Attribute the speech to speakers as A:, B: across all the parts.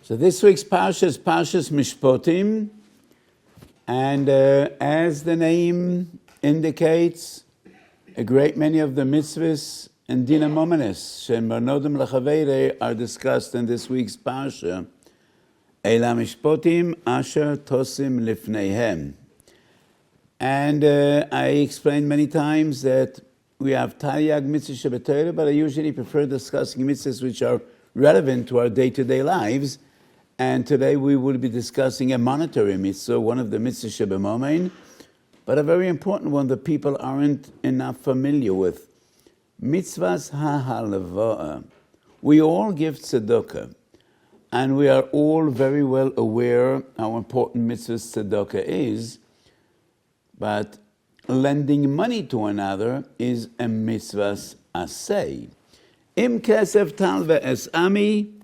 A: So this week's parsha is Parshas Mishpatim, and as the name indicates, a great many of the mitzvahs and dinam omenes she'marnodim l'chaveirei are discussed in this week's parsha. Eila Mishpatim asher tosim lifneihem. And I explained many times that we have Taryag mitzvah shebetorah, but I usually prefer discussing mitzvahs which are relevant to our day-to-day lives. And today we will be discussing a monetary mitzvah, one of the mitzvahs shebemomein, but a very important one that people aren't enough familiar with. Mitzvas Halva'ah. We all give tzedakah, and we are all very well aware how important mitzvahs tzedakah is, but lending money to another is a mitzvahs asay. Im kesef talve es ami,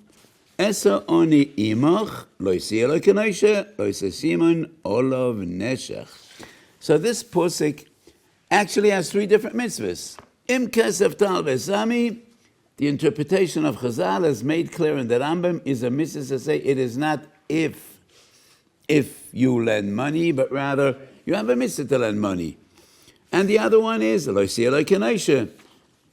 A: Esa oni imach, loisi elo kenoshe, loisi simon olav neshech. So this posik actually has three different mitzvahs. Im kesef tal vesami, the interpretation of Chazal is made clear in the Rambam is a mitzvah to say it is not if you lend money, but rather you have a mitzvah to lend money. And the other one is loisi elo kenoshe.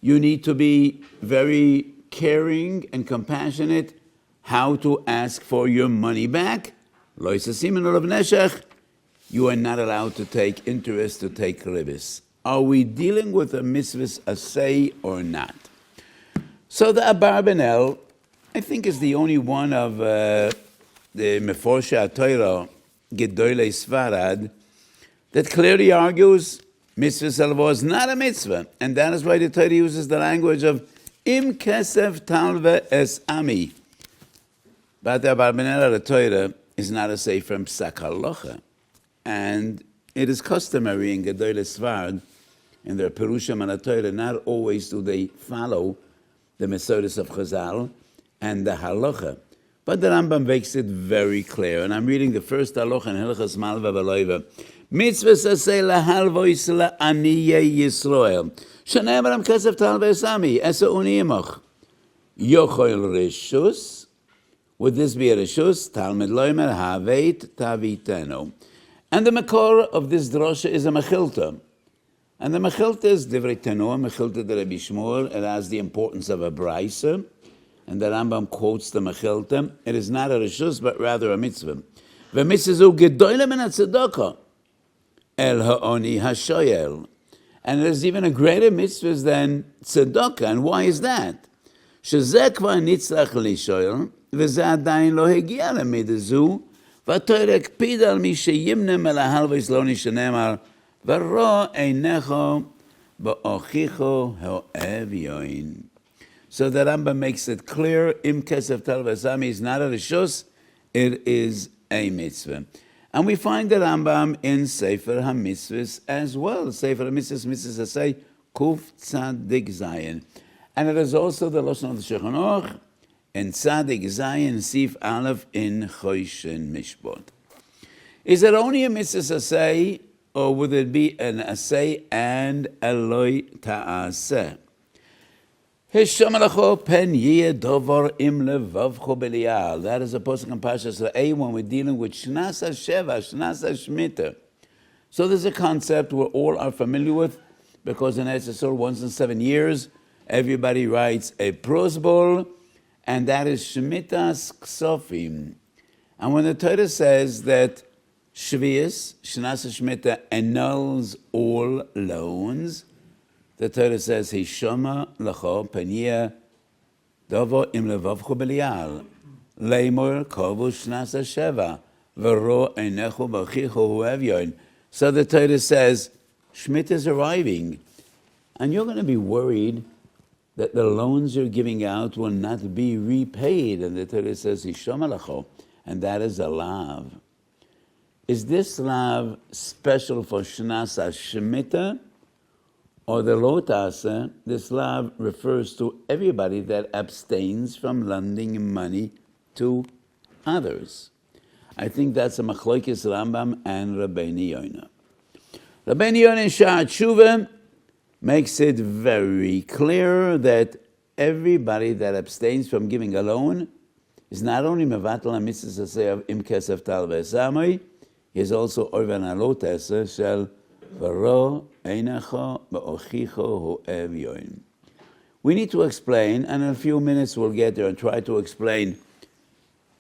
A: You need to be very caring and compassionate how to ask for your money back. You are not allowed to take interest, to take ribis. Are we dealing with a mitzvahs asay or not? So the Abarbanel, I think, is the only one of the Meforshe HaTorah, Gedolei Sfarad, that clearly argues mitzvahs halva'ah is not a mitzvah. And that is why the Torah uses the language of im kesef talve es ami. But the Abarbanel of the Torah is not a say from Psak Halacha. And it is customary in Gedolei Sfarad, in their Perushim on the Torah, not always do they follow the Mesodas of Chazal and the Halacha. But the Rambam makes it very clear. And I'm reading the first Halacha in Hilchas Malva V'Loiva. Mitzvahs asay lahalvois la'aniyei Yisrael. Shene'emar kesef talve esami, esa uni imach. Yochol rishus. Would this be a reshus? Talmud loimer haveit taviteno. And the makor of this drosha is a mechilta. And the mechilta is divrei tenoah, mechilta de Rabbi Shmuel. It has the importance of a brisa. And the Rambam quotes the mechilta. It is not a reshus, but rather a mitzvah. V'mitzvah gedoyle min hatzedakah el ha'oni hashoyel. And there's even a greater mitzvah than tzedakah. And why is that? Shezeh kvar nitzrach lishoyel, וזה עדיין לא הגיע למידה זו, והתורה הקפיד על מי שימנה מלהלוויס לא שנאמר, ורוא עיניך באוכיחו האוהב יין. So the Rambam makes it clear, im kesef tal v'asami is not a reshus, it is a mitzvah. And we find the Rambam in Sefer HaMitzvahs as well. Sefer HaMitzvahs, mitzvahs say, Kuf Tzadik Zayin. And it is also the Lashon of the Shulchan Aruch, and Tzadik Zayin Sif Aleph in Choshen Mishpat. Is it only a mitzvah asay, or would it be an asay and eloi ta'aseh? Hisham alacho pen yeh dovar im levavcho b'liyal. That is a posuk in Parshas Re'eh when we're dealing with Shnasa Sheva, Shnasa Shmita. So there's a concept we all are familiar with, because in Eretz Yisrael once in 7 years, everybody writes a prosbol, and that is Shmitas Ksofim. And when the Torah says that Shvius, Shnasa Shmita, annuls all loans, the Torah says, Hishama Lacho Penia Dovo Im Levavcho Belial, Leimor Kovu Shnasa Sheva, Vero Einecho Bachicho Huevyon. So the Torah says, Shmita is arriving, and you're going to be worried that the loans you're giving out will not be repaid. And the Torah says, Hishama Lacho, and that is a lav. Is this lav special for Shnasa Shmita? Or the Lotasa? This lav refers to everybody that abstains from lending money to others. I think that's a Machlokes Rambam and Rabbeinu Yonah. Rabbeinu Yonah in Sha'at Shuvah makes it very clear that everybody that abstains from giving a loan is not only mevatel ha-mitzvah aseh of im kesef tal ve'esamoi, he is also orvan alot eseh shel v'ro einecho be'ochicho ho'ev yoim. We need to explain, and in a few minutes we'll get there and try to explain.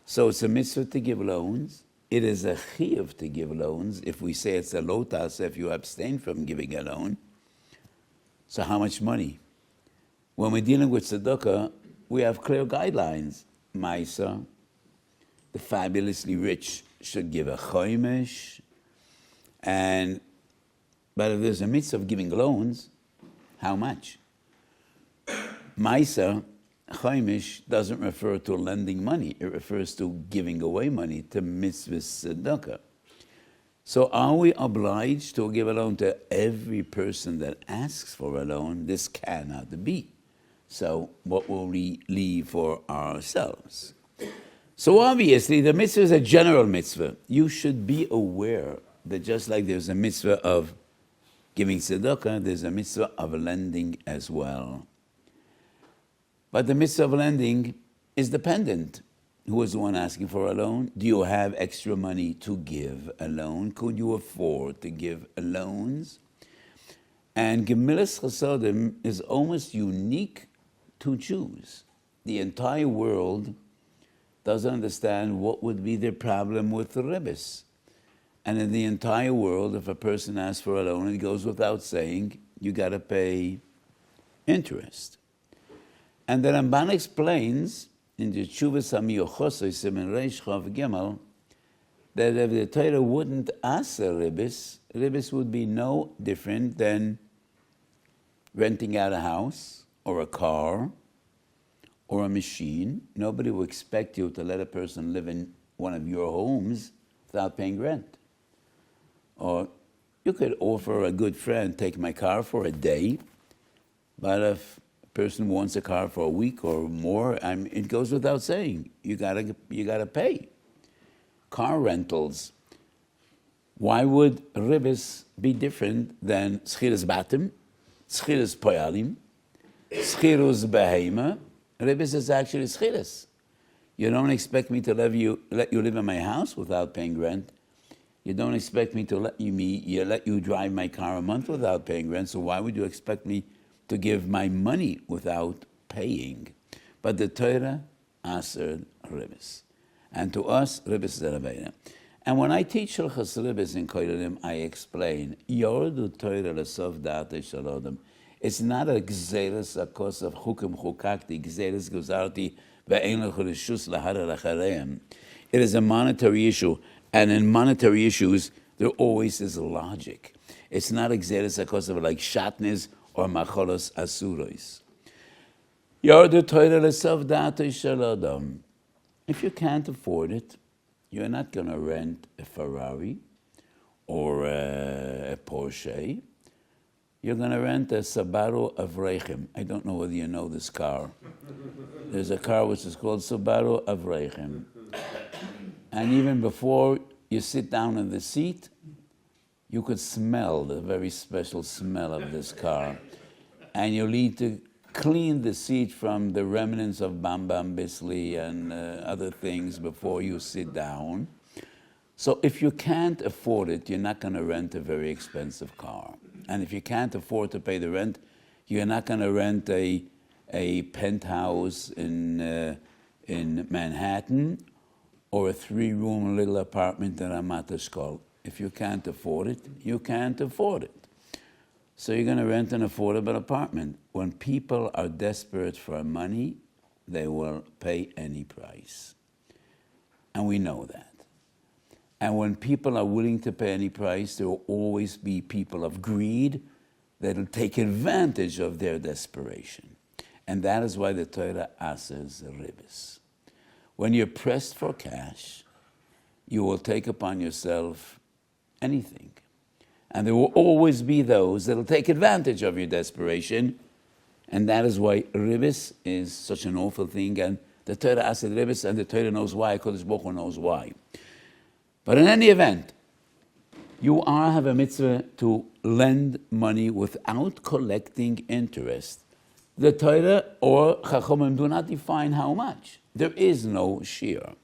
A: So it's a mitzvah to give loans. It is a chiyuv to give loans. If we say it's a lotas, if you abstain from giving a loan, so how much money? When we're dealing with tzedakah, we have clear guidelines. Maisa, the fabulously rich should give a chomesh, but if there's a mitzvah of giving loans, how much? Maisa, chomesh doesn't refer to lending money. It refers to giving away money, to mitzvahs tzedakah. So are we obliged to give a loan to every person that asks for a loan? This cannot be. So what will we leave for ourselves? So obviously the mitzvah is a general mitzvah. You should be aware that just like there's a mitzvah of giving tzedakah, there's a mitzvah of lending as well. But the mitzvah of lending is dependent. Who is the one asking for a loan? Do you have extra money to give a loan? Could you afford to give loans? And Gemilas Chasadim is almost unique to Jews. The entire world doesn't understand what would be their problem with the ribbis. And in the entire world, if a person asks for a loan, it goes without saying, you got to pay interest. And the Ramban explains in the Tshuvas HaMiyuchosai Siman Reish Chav Gimel that if the Torah wouldn't ask a ribbis would be no different than renting out a house or a car or a machine. Nobody will expect you to let a person live in one of your homes without paying rent. Or you could offer a good friend, take my car for a day, but if a person wants a car for a week or more, it goes without saying, you gotta pay. Car rentals. Why would ribbis be different than schiras batim, schiras poyalim, schiras behema? Ribbis is actually schiras. You don't expect me to let you live in my house without paying rent. You don't expect me to let you drive my car a month without paying rent. So why would you expect me to give my money without paying? But the Torah answered ribbis. And to us, ribbis is a rabbeinu. And when I teach Shulchas ribbis in Koilim, I explain, Yordu Torah l'sof da'atei shalodam. It's not a gzeres, a cause of chukim chukakti, gzeres guzarti, ve'en lechu reshus lahara lachareim. It is a monetary issue. And in monetary issues, there always is logic. It's not a gzeres, a cause of like shatnez or macholos asuros. Yordu Torah l'sof da'atei shalodam. If you can't afford it, you're not going to rent a Ferrari or a Porsche. You're going to rent a Subaru Avreichim. I don't know whether you know this car. There's a car which is called Subaru Avreichim. And even before you sit down in the seat, you could smell the very special smell of this car. And you'll need to clean the seat from the remnants of Bam Bisli and other things before you sit down. So if you can't afford it, you're not going to rent a very expensive car. And if you can't afford to pay the rent, you're not going to rent a penthouse in Manhattan or a 3-room little apartment in Ramat Eshkol. If you can't afford it, you can't afford it. So you're going to rent an affordable apartment. When people are desperate for money, they will pay any price. And we know that. And when people are willing to pay any price, there will always be people of greed that will take advantage of their desperation. And that is why the Torah asks ribbis. When you're pressed for cash, you will take upon yourself anything. And there will always be those that will take advantage of your desperation. And that is why ribbis is such an awful thing. And the Torah asks ribbis, and the Torah knows why, Kodesh Baruch Hu knows why. But in any event, you have a mitzvah to lend money without collecting interest. The Torah or Chachamim do not define how much. There is no shiur.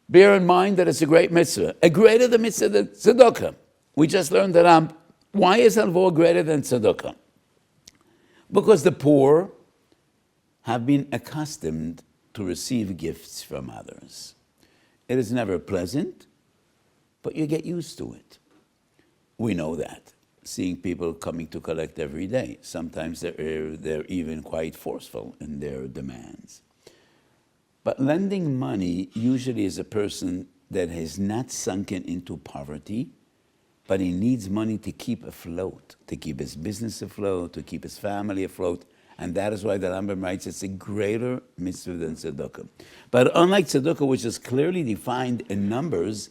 A: Bear in mind that it's a great mitzvah, a greater the mitzvah than tzedakah. We just learned that. Why is halva'ah greater than tzedakah? Because the poor have been accustomed to receive gifts from others. It is never pleasant, but you get used to it. We know that, seeing people coming to collect every day. Sometimes they're even quite forceful in their demands. But lending money usually is a person that has not sunken into poverty, but he needs money to keep afloat, to keep his business afloat, to keep his family afloat. And that is why the Rambam writes it's a greater mitzvah than tzedakah. But unlike tzedakah, which is clearly defined in numbers,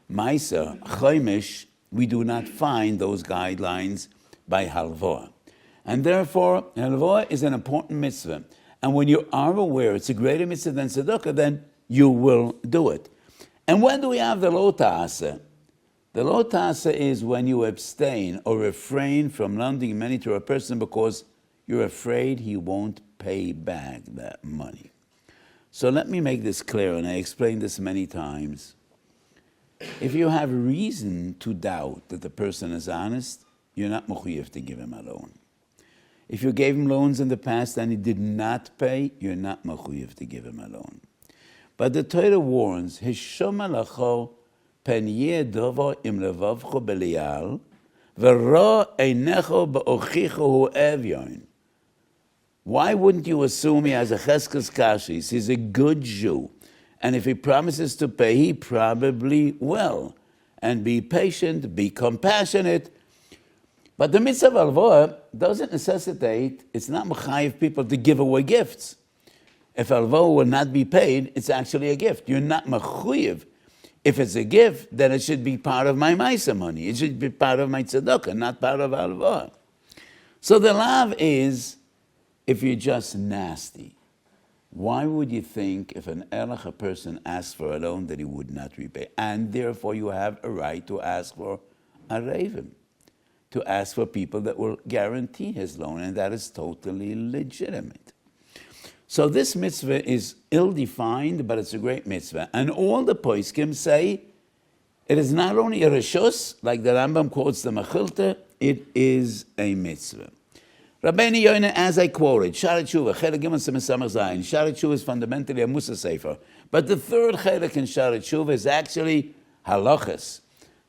A: Ma'aser, Chaimish, we do not find those guidelines by halva'ah. And therefore, halva'ah is an important mitzvah. And when you are aware it's a greater mitzvah than tzedakah, then you will do it. And when do we have the lo ta'aseh? The lo ta'aseh is when you abstain or refrain from lending money to a person because you're afraid he won't pay back that money. So let me make this clear, and I explained this many times. If you have reason to doubt that the person is honest, you're not mechuyev to give him a loan. If you gave him loans in the past and he did not pay, you're not mechuyev to give him a loan. But the Torah warns, Hishoma lacho pen yedovo im levavcho belial, v'ro einecho ba'ochicho hu evyon. Why wouldn't you assume he has a cheskes kashis? He's a good Jew. And if he promises to pay, he probably will. And be patient, be compassionate. But the mitzvah of halva'ah doesn't necessitate, it's not mechayiv people to give away gifts. If halva'ah will not be paid, it's actually a gift. You're not mechuyev. If it's a gift, then it should be part of my ma'aser money. It should be part of my tzedakah, not part of halva'ah. So the lav is, if you're just nasty, why would you think if an erlich, a person, asks for a loan that he would not repay? And therefore you have a right to ask for a raven, to ask for people that will guarantee his loan, and that is totally legitimate. So this mitzvah is ill-defined, but it's a great mitzvah. And all the poskim say it is not only a reshus, like the Rambam quotes the Mechilta, it is a mitzvah. Rabbeinu Yonah, as I quoted, Sharet Shuvah, Chelek Gimel Samach Zayin. Sharet Shuvah is fundamentally a Musa Sefer. But the third Chelek in Sharet Shuvah is actually halachas.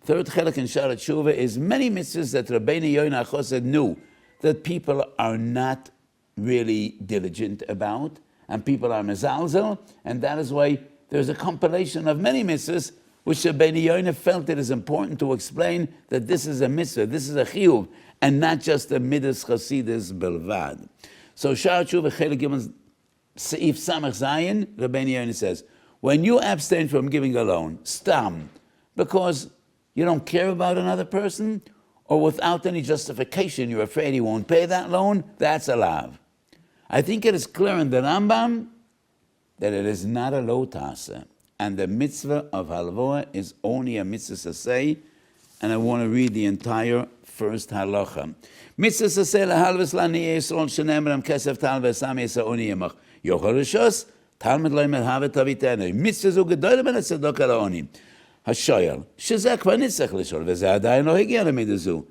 A: Third Chelek in Sharet Shuvah is many mitzvahs that Rabbeinu Yonah Chosed knew that people are not really diligent about, and people are mezalzel, and that is why there's a compilation of many mitzvahs which Rabbeinu Yonah felt it is important to explain that this is a mitzvah, this is a chiyuv, and not just a midas chasidus belvad. So Sharet Shuvah Chelek Gimel Seif Samach Zayin, Rabbeinu Yonah says, when you abstain from giving a loan, stam, because you don't care about another person, or without any justification, you're afraid he won't pay that loan, that's a lav. I think it is clear in the Rambam that it is not a lo ta'aseh, and the mitzvah of halva'ah is only a mitzvah saseh, and I want to read the entire first halacha. Mitzvah saseh lahalvas la'niyei Yisrael shenemram kesef tal v'esam yisa'oni yemach yochel rishos talmud lo melhavet tavitenu. Mitzvah zu gedoyle ben tzedakah la'oni. השואל, שזה כבר נצטרך לשאול, וזה עדיין לא הגיע למידה זו.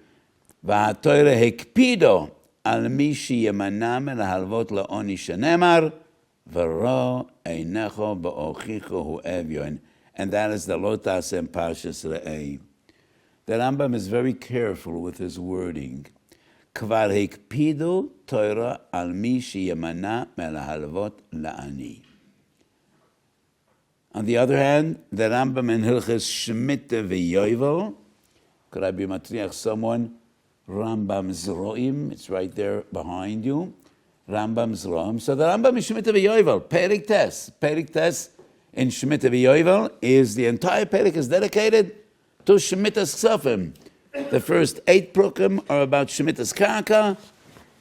A: והתורה הקפידו על מי שימנע מלהלוות לעוני שנאמר, ורא עיניך באוכיך הוא אביון. And that is the lo ta'aseh in Parshas Re'eh. The Rambam is very careful with his wording. כבר הקפידו תורה על מי שימנע מלהלוות לעני. On the other hand, the Rambam in Hilchas Shemitah v'Yovel, could I be matriach someone? Rambam Zroim, it's right there behind you. Rambam Zroim. So the Rambam in Shemitah v'Yovel, Perik Tes in Shemitah v'Yovel is the entire Perik is dedicated to Shemitah's Ksofim. The first 8 prukim are about Shemitah's Karka.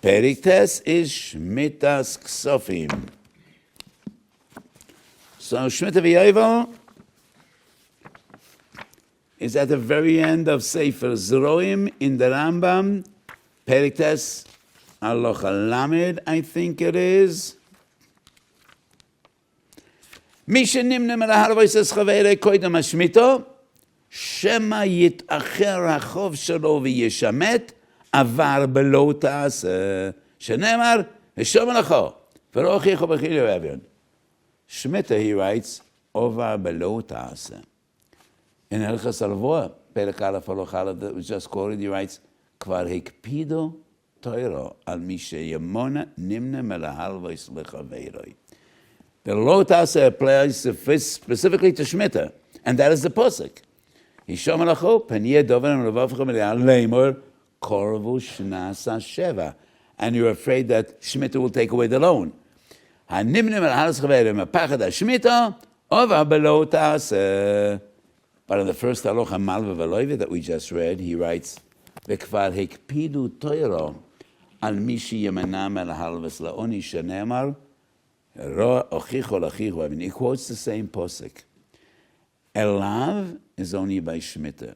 A: Perik Tes is Shemitah's Ksofim. So Shemitah v'Yovel is at the very end of Sefer Zroim in the Rambam, Perik Tes Halacha Lamed, I think it is. מי שנמנה מלהרוויס את חברי קודם השמיטו, שמא יתאחר החוב שלו וישמט, עבר בלא תעשה. שנאמר, ושום מלאכו, ולא הוכיחו בחילי אביון. Shmita, he writes, over below ta'asa. In Hilchas Halva'ah, Perek Aleph Halacha Aleph that was just quoted, he writes, Kvar hikpido toiro al mi sheyamona nimne melahalvos lechaveiroi. The below ta'asa applies specifically to Shmita, and that is the posuk. Hishom alacho, peniyeh doverim levavchem elial leimor, korvu shnasa sheva. And you're afraid that Shmita will take away the loan. הנמנים על הארץ חברים, הפחד השמיטה, over below תעשה. But in the first halacha malva v'loive that we just read, he writes, וכבר הקפידו תוירו על מי שימנע מלהלבס לעוני שנאמר, הוכיחו לאחיו. I mean, he quotes the same posuk. Elav is only by Shmita.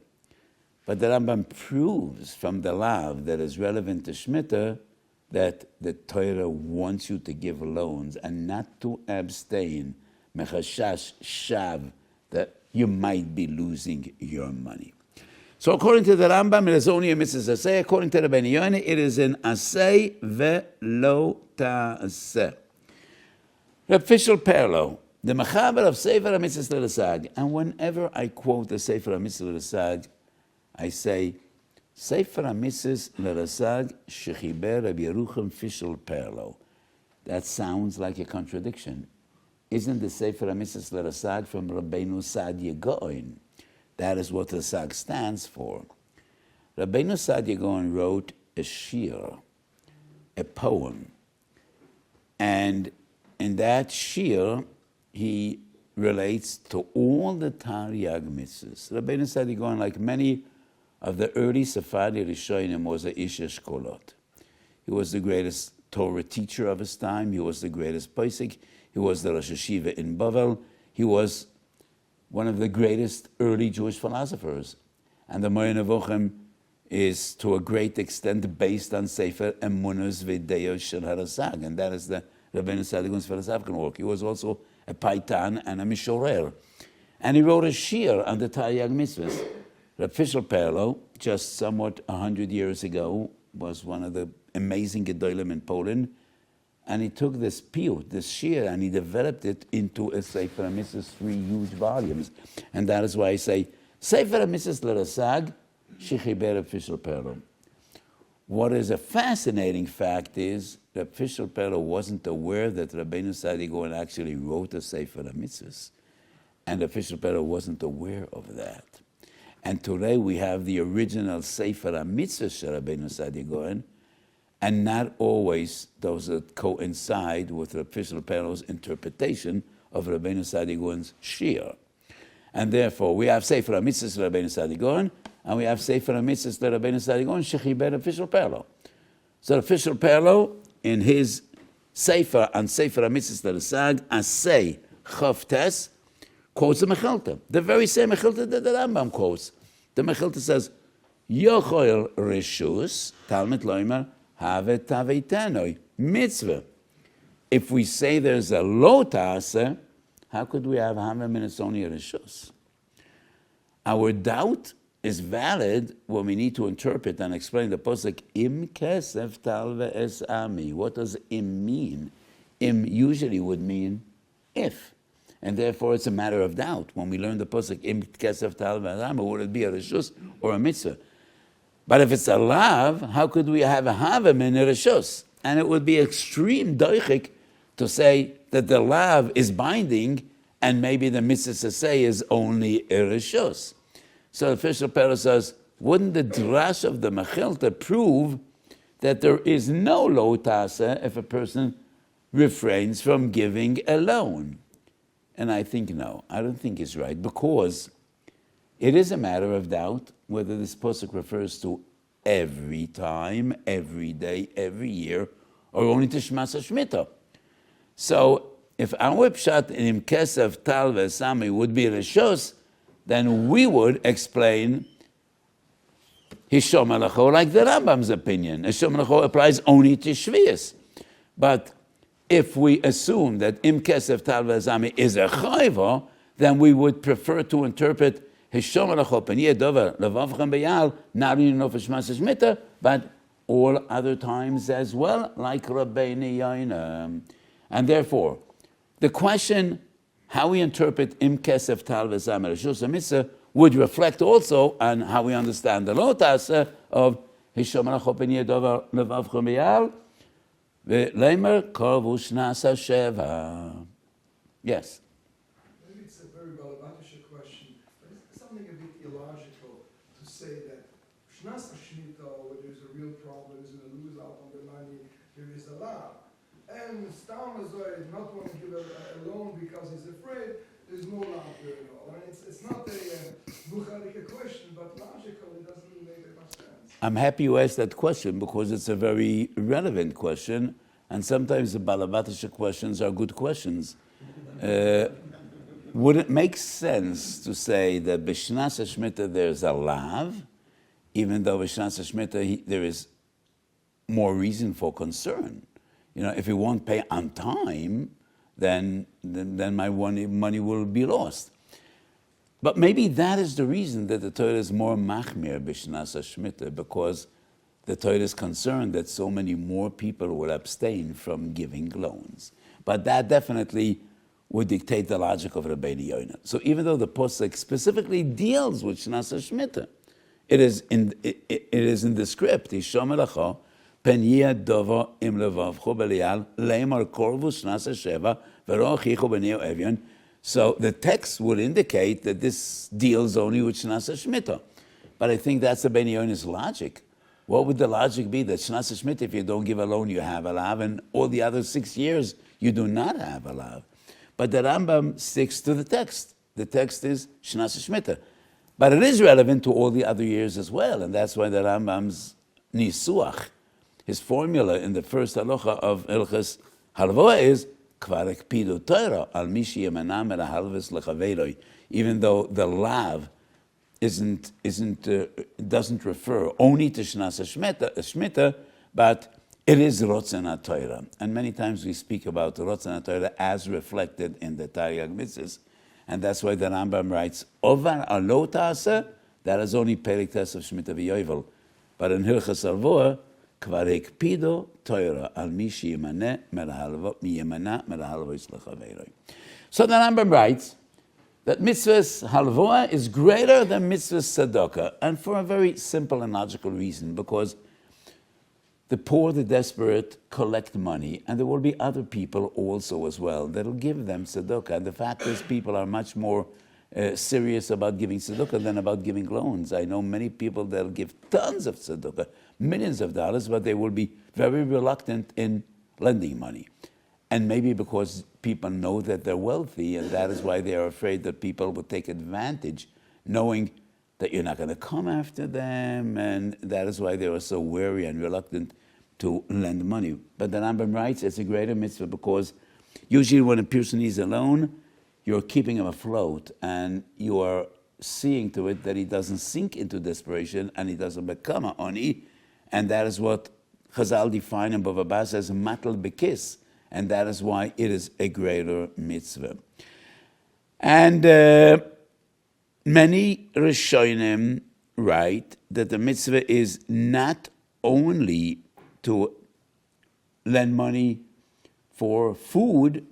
A: But the Rambam proves from the lav that is relevant to Shmita that the Torah wants you to give loans and not to abstain, mechashash shav, that you might be losing your money. So according to the Rambam, it is only a mitzvah aseh. According to the Ben Yonah, it is an aseh ve'lo ta'aseh. The official parallel, the mechaber of Sefer HaMitzvos L'Lasag, and whenever I quote the Sefer HaMitzvos L'Lasag, I say, Sefer HaMitzvos L'Lasag shechiber Rabbi Yerucham official parallel. That sounds like a contradiction. Isn't the Sefer HaMitzvos L'Lasag from Rabbeinu Sadia Gaon? That is what the Sag stands for. Rabbeinu Sadia Gaon wrote a Shiur, a poem. And in that Shiur, he relates to all the Taryag mitzvahs. Rabbeinu Sadia Gaon, like many of the early Sephardi Rishonim, was a Ish Eshkolot. He was the greatest Torah teacher of his time. He was the greatest Posek. He was the Rosh Hashiva in Bavel. He was one of the greatest early Jewish philosophers. And the Moreh Nevuchim is to a great extent based on Sefer Emunos V'Deos Shel HaRasag, and that is the Rabbeinu Sadia Gaon's philosophical work. He was also a Paitan and a Mishorer. And he wrote a Shiur on the Taryag mitzvahs. The official parallel, just somewhat 100 years ago, was one of the amazing Gedolim in Poland. And he took this piyut, this Shiur, and he developed it into a Sefer HaMitzvos, 3 huge volumes. And that is why I say, Sefer HaMitzvos L'Rasag, shechiber official parallel. What is a fascinating fact is the official parallel wasn't aware that Rabbeinu Sadia Gaon actually wrote a Sefer HaMitzvos. And the official parallel wasn't aware of that. And today we have the original Sefer HaMitzvos Shel Rabbeinu Sadia Gaon, and not always those that coincide with the official parallel's interpretation of Rabbeinu Sadia Gaon's Shiur. And therefore, we have Sefer HaMitzvos Shel Rabbeinu Sadia Gaon, and we have Sefer HaMitzvos Shel Rabbeinu Sadia Gaon, shechiber official parallel. So the official parallel, in his Sefer on Sefer HaMitzvos L'Rasag, Asay Chavtes, quotes the Mechilta, the very same Mechilta that the Rambam quotes. The Mechilta says, Yochol Reshus, Talmud Loimer, Have Taveitenoi, mitzvah. If we say there's a lo ta'aseh, how could we have minutes only a Reshus? Our doubt is valid when we need to interpret and explain the posuk, Im kesef talve es ami. What does im mean? Im usually would mean if. And therefore, it's a matter of doubt. When we learn the posuk, Im kesef talve es ami, would it be a Reshus or a mitzvah? But if it's a lav, how could we have a havim in a reshus? And it would be extreme doichik to say that the lav is binding and maybe the mitzvah say is only a reshus. So the official parallel says, wouldn't the drash of the Mechilta prove that there is no lo ta'aseh if a person refrains from giving a loan? And I think no, I don't think it's right, because it is a matter of doubt whether this posuk refers to every time, every day, every year, or only to Shmas HaShemitah. So if our pshat in Kesef Tal Vesami would be Reshus, then we would explain Hishom Alacho, like the Rambam's opinion. Hishom Alacho applies only to Shvius. But if we assume that Im Kesef Tal V'Zami is a Chayva, then we would prefer to interpret Hishom Alacho Peniyeh Dover Levavchem Beyal, not only for Shmas Shmita, but all other times as well, like Rabbeinu Yoina. And therefore, the question how we interpret Im Kesef Tal V'Zami Reshus HaMitzvah would reflect also on how we understand the Lotas of Hishom Alacho Peniyeh Dover Levavchem Beyal, V'leimer Kol V'Shnas HaSheva. Yes.
B: Maybe it's a very Balabatish question, but it's something a bit illogical to say that Shnas HaShmita, where there's a real problem, is going to lose out on the money, there is a law. And Stam Azoy not want to give a loan because he's afraid, there's no law there at all. I mean, it's not a Bucharika question, but logically it doesn't make much sense.
A: I'm happy you asked that question because it's a very relevant question, and sometimes the Balabatisha questions are good questions. Would it make sense to say that B'Shnas HaShmita there's a lav, even though B'Shnas HaShmita there is more reason for concern? You know, if he won't pay on time, then my money will be lost. But maybe that is the reason that the Torah is more machmir b'shnas hashmita, because the Torah is concerned that so many more people will abstain from giving loans. But that definitely would dictate the logic of Rabbeinu Yoina. So even though the posuk specifically deals with shnas hashmita, it is in the script. Hishom Elacha peniyeh dovo im levavcho b'lial leimar korvu shnas hasheva v'ro chichu b'neo evyon. So the text would indicate that this deals only with Shnas HaShmita. But I think that's the Rabbeinu Yoina's logic. What would the logic be? That Shnas HaShmita, if you don't give a loan, you have a lav, and all the other 6 years, you do not have a lav. But the Rambam sticks to the text. The text is Shnas HaShmita. But it is relevant to all the other years as well, and that's why the Rambam's Nisuach, his formula in the first halacha of Ilchas Halva'ah is even though the lav doesn't refer only to Shnas HaShmita, but it is Rotzen HaTorah. And many times we speak about Rotzen HaTorah as reflected in the Taryag Mitzvahs. And that's why the Rambam writes, Ovar alo ta'aseh, that is only Perek Tes of Shemitah v'Yovel. But in Hilchas Halva'ah, כבר הקפידו תורה על מי שימנה מלהלווה לחברו. So the Rambam writes that mitzvahs halva'ah is greater than mitzvahs tzedakah, and for a very simple and logical reason, because the poor, the desperate collect money, and there will be other people also as well that will give them tzedakah. And the fact is, people are much more serious about giving tzedakah than about giving loans. I know many people that will give tons of tzedakah, millions of dollars, but they will be very reluctant in lending money. And maybe because people know that they're wealthy, and that is why they are afraid that people will take advantage, knowing that you're not going to come after them, and that is why they are so wary and reluctant to lend money. But the Rambam writes it's a greater mitzvah because usually when a person needs a loan, you're keeping him afloat, and you are seeing to it that he doesn't sink into desperation and he doesn't become an oni. And that is what Chazal define in Bava Basra as matal bekis, and that is why it is a greater mitzvah. And many Rishonim write that the mitzvah is not only to lend money for food,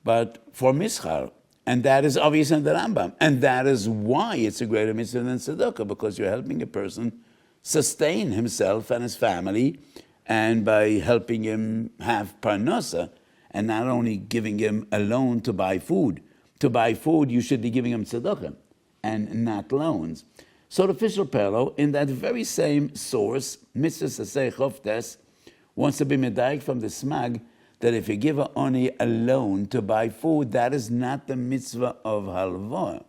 A: but for mischar. And that is obvious in the Rambam. And that is why it's a greater mitzvah than tzedakah, because you're helping a person sustain himself and his family, and by helping him have parnasa, and not only giving him a loan to buy food. To buy food, you should be giving him tzedakah, and not loans. So the official parallel, in that very same source, Mitzvah Sasei Choftes, wants to be medayik from the smag, that if you give only a loan to buy food, that is not the mitzvah of halva'ah.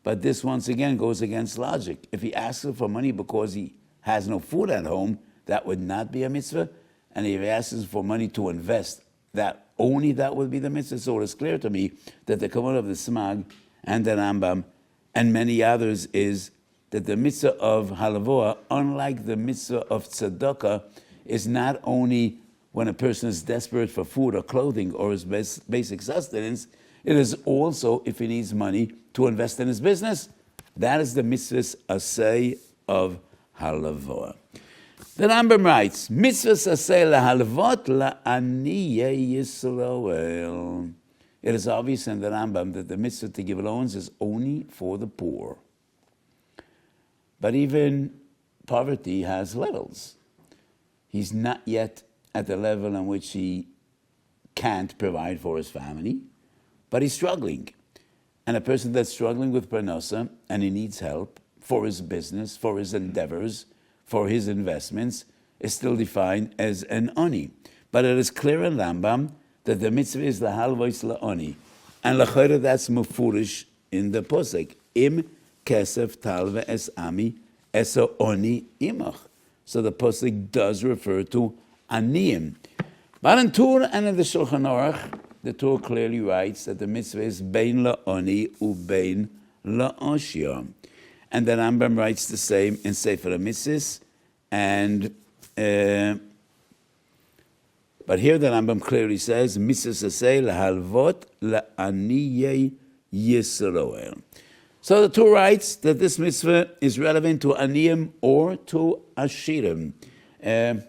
A: But this once again goes against logic. If he asks for money because he has no food at home, that would not be a mitzvah. And if he asks for money to invest, that would be the mitzvah. So it is clear to me that the command of the Smag and the Rambam and many others is that the mitzvah of Halva'ah, unlike the mitzvah of tzedakah, is not only when a person is desperate for food or clothing or his basic sustenance, it is also if he needs money to invest in his business. That is the mitzvahs asay of Halva'ah. The Rambam writes, mitzvahs asay lahalvot la'aniyei Yisrael. It is obvious in the Rambam that the mitzvah to give loans is only for the poor. But even poverty has levels. He's not yet at the level in which he can't provide for his family, but he's struggling. And a person that's struggling with parnasa and he needs help for his business, for his endeavors, for his investments, is still defined as an oni. But it is clear in Rambam that the mitzvah is lahalvois la'oni. And l'chayra that's mufurish in the posek. Im kesef talve es ami eso oni imach. So the posek does refer to aniyim. But in Tur and in the Shulchan Aruch, the Tur clearly writes that the mitzvah is bein la'oni u bein la'oshia. And the Rambam writes the same in Sefer HaMitzvos. And but here the Rambam clearly says, mitzvahs asay lahalvot la'aniyei Yisrael. So the Tur writes that this mitzvah is relevant to aniyim or to ashirim. If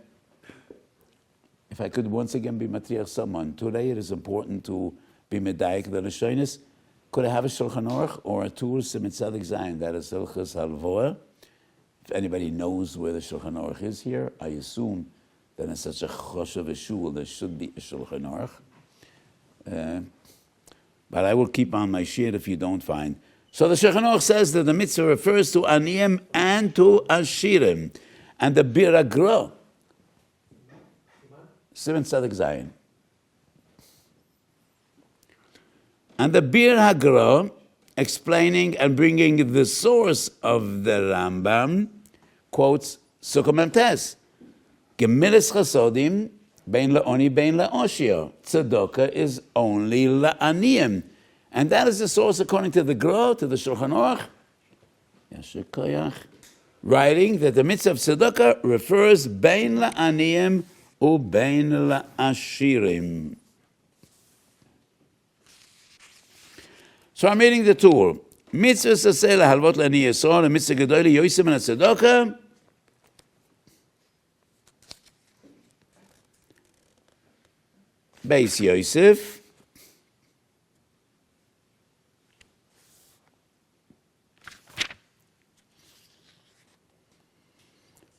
A: I could once again be matriach someone, today it is important to be medayik the Lashonis. Could I have a Shulchan Aruch or a Tur Siman Tzadik Zayin, that is Hilchos Halva'ah? If anybody knows where the Shulchan Aruch is here, I assume that in such a choshev shul there should be a Shulchan Aruch. But I will keep on my shir if you don't find. So the Shulchan Aruch says that the mitzvah refers to aniyim and to ashirim. And the Bir Agra, Siman Tzadik Zayin. And the Bir Hagra, explaining and bringing the source of the Rambam, quotes Sukkah Memtes. Gemilas chasodim, bein la'oni, bein la'oshia. Tzedakah is only la'aniyim. And that is the source according to the Gra, to the Shulchan Aruch, Yasher Koyach, writing that the mitzvah of tzedakah refers bein la'aniyim u bein la'ashirim. So I'm reading the Tur. Mitzvah asay lahalvot la'ani Yisrael, a mitzvah gedoyle yoisem and tzedakah. Beis Yosef.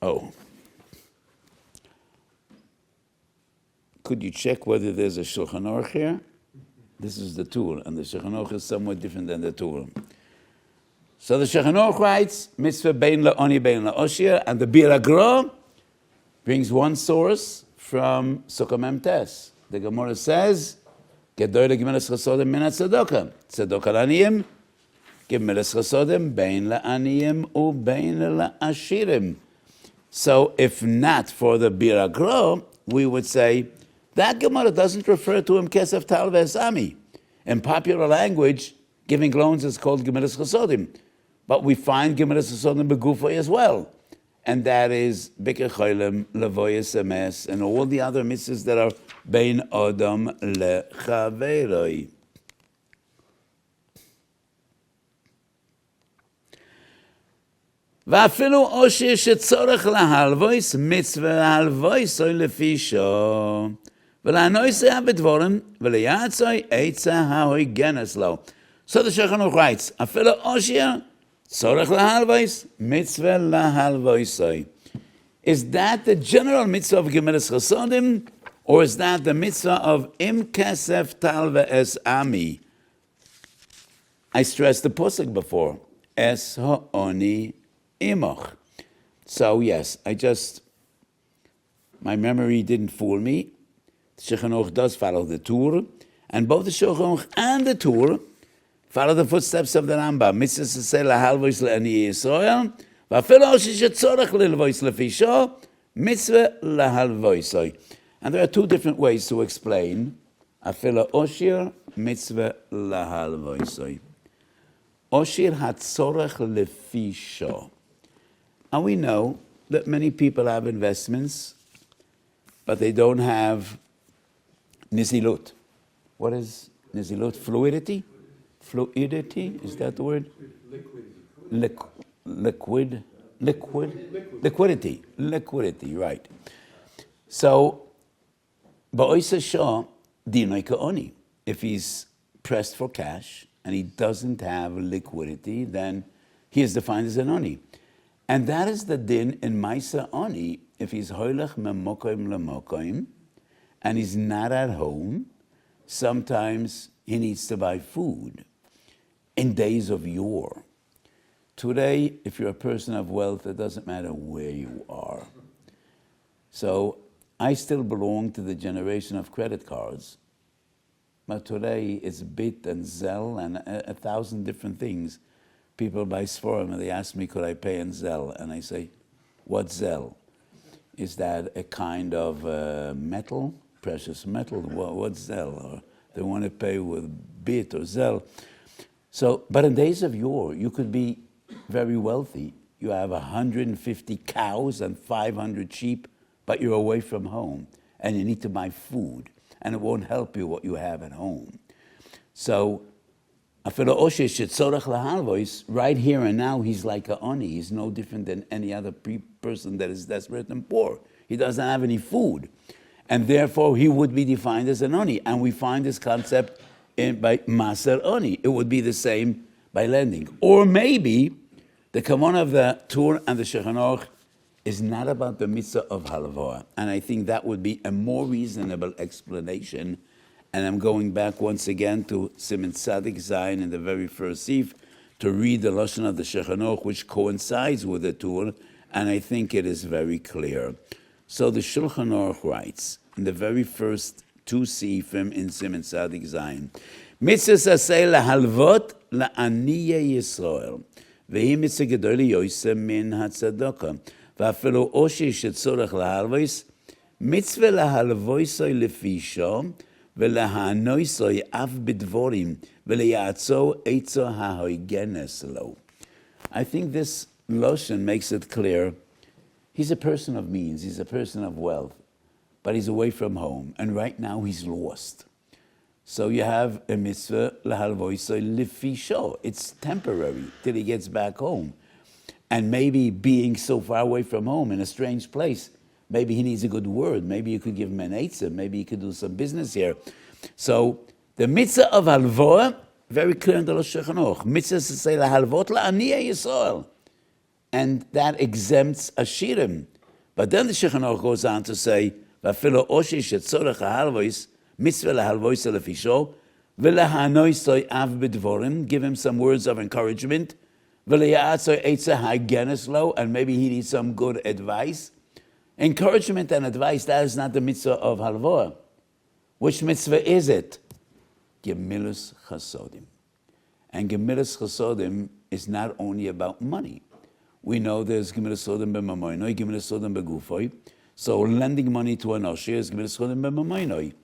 A: Oh. Could you check whether there's a Shulchan Aruch here? This is the Tur, and the Shulchan Aruch is somewhat different than the Tur. So the Shulchan Aruch writes, mitzvah bein la'oni bein la'oshia, and the Bir Agra brings one source from Sukkah Memtes. The Gemara says, Gedoyle gemilas chasodim min tzedakah. Tzedakah la'aniyim, gemilas chasodim bein la'aniyim u bein la'ashirim. So if not for the Bir Agra, we would say, that Gemara doesn't refer to him kesef tal ve'esami. In popular language, giving loans is called gemilas chasodim. But we find gemilas chasodim begufay as well. And that is Bikr Cholim, Levoyes Emes, and all the other mitzvahs that are Bein Adam Lechaveroi. ואפילו עושר שצורך להלוויס מצווה להלוויסוי לפי שו ולענויסיה בדבורם וליעצוי עצה ההויגנס לו. So the Shulchan Aruch writes, אפילו עושר צורך להלוויס מצווה להלוויסוי. Is that the general mitzvah of Gemilas Chasodim, or is that the mitzvah of Im Kesef Tal Ve'es Ami? I stressed the pasuk before, Es Ha'oni Imoch. So yes, my memory didn't fool me. The Shulchan Aruch does follow the Tur, and both the Shulchan Aruch and the Tur follow the footsteps of the Rambam. Mitzvah asay lahalvois la'ani Yisrael, va'afilo shetzorach lilvois lefisho, mitzvah lahalvoisoi. And there are two different ways to explain afilo oshir, mitzvah lahalvoisoi. Oshir hatzorach lefisho. And we know that many people have investments, but they don't have nizilut. What is nizilut? Fluidity? Fluidity, is that the word? Liquidity, right. So, ba'oisa shah dinoi ka'oni. If he's pressed for cash and he doesn't have liquidity, then he is defined as an oni. And that is the din in Maisa oni. If he's hoylech memokoim lemokoim and he's not at home, sometimes he needs to buy food. In days of yore. Today, if you're a person of wealth, it doesn't matter where you are. So I still belong to the generation of credit cards. But today it's Bit and Zelle and a thousand different things. People buy Sforum and they ask me, could I pay in Zelle? And I say, what's Zelle? Is that a kind of metal, precious metal? What's Zelle? Or they want to pay with Bit or Zelle. So, but in days of yore, you could be very wealthy. You have 150 cows and 500 sheep, but you're away from home and you need to buy food and it won't help you what you have at home. So, right here and now, he's like a oni. He's no different than any other person that is desperate and poor. He doesn't have any food. And therefore, he would be defined as an oni. And we find this concept by Maser Oni. It would be the same by lending. Or maybe the kavanah of the Tur and the Shulchan Aruch is not about the mitzvah of Halva'ah. And I think that would be a more reasonable explanation. And I'm going back once again to Siman Tzadik Zayin in the very first sif to read the Lashon of the Shulchan Aruch, which coincides with the Tur, and I think it is very clear. So the Shulchan Aruch writes, in the very first two sifim in Siman Tzadik Zayin, mitzvah asay lahalvot la'aniyei Yisrael, vehi mitzvah gedol yoyse min hatzedakah, va'afilu oshi shetzorech lahalvois, mitzvah lahalvoisoi lefisho, ולהנויסוי אף בדבורים, ולייעצו עצו ההויגנס לו. I think this Loshen makes it clear. He's a person of means, he's a person of wealth, but he's away from home, and right now he's lost. So you have a mitzvah, lahalvoisoi lefisho. It's temporary till he gets back home. And maybe being so far away from home in a strange place, maybe he needs a good word. Maybe you could give him an eitzah. Maybe he could do some business here. So the mitzvah of halva'ah, very clear in the Shulchan Aruch. Mitzvah to say lahalvot la'aniyei Yisrael, and that exempts ashirim. But then the Shulchan Aruch goes on to say, va'afilu oshi shetzorech hahalvois, mitzvah lahalvois lefisho, v'lahanoisoi av b'dvorim, give him some words of encouragement, v'leyatzoi eitzah ha'genes lo, and maybe he needs some good advice. Encouragement and advice, that is not the mitzvah of halva'ah. Which mitzvah is it? Gemilus chasodim. And gemilus chasodim is not only about money. We know there's gemilus chasodim b'mamoinoi, gemilus chasodim b'gufoi. So lending money to an osher is gemilus chasodim b'mamoinoi.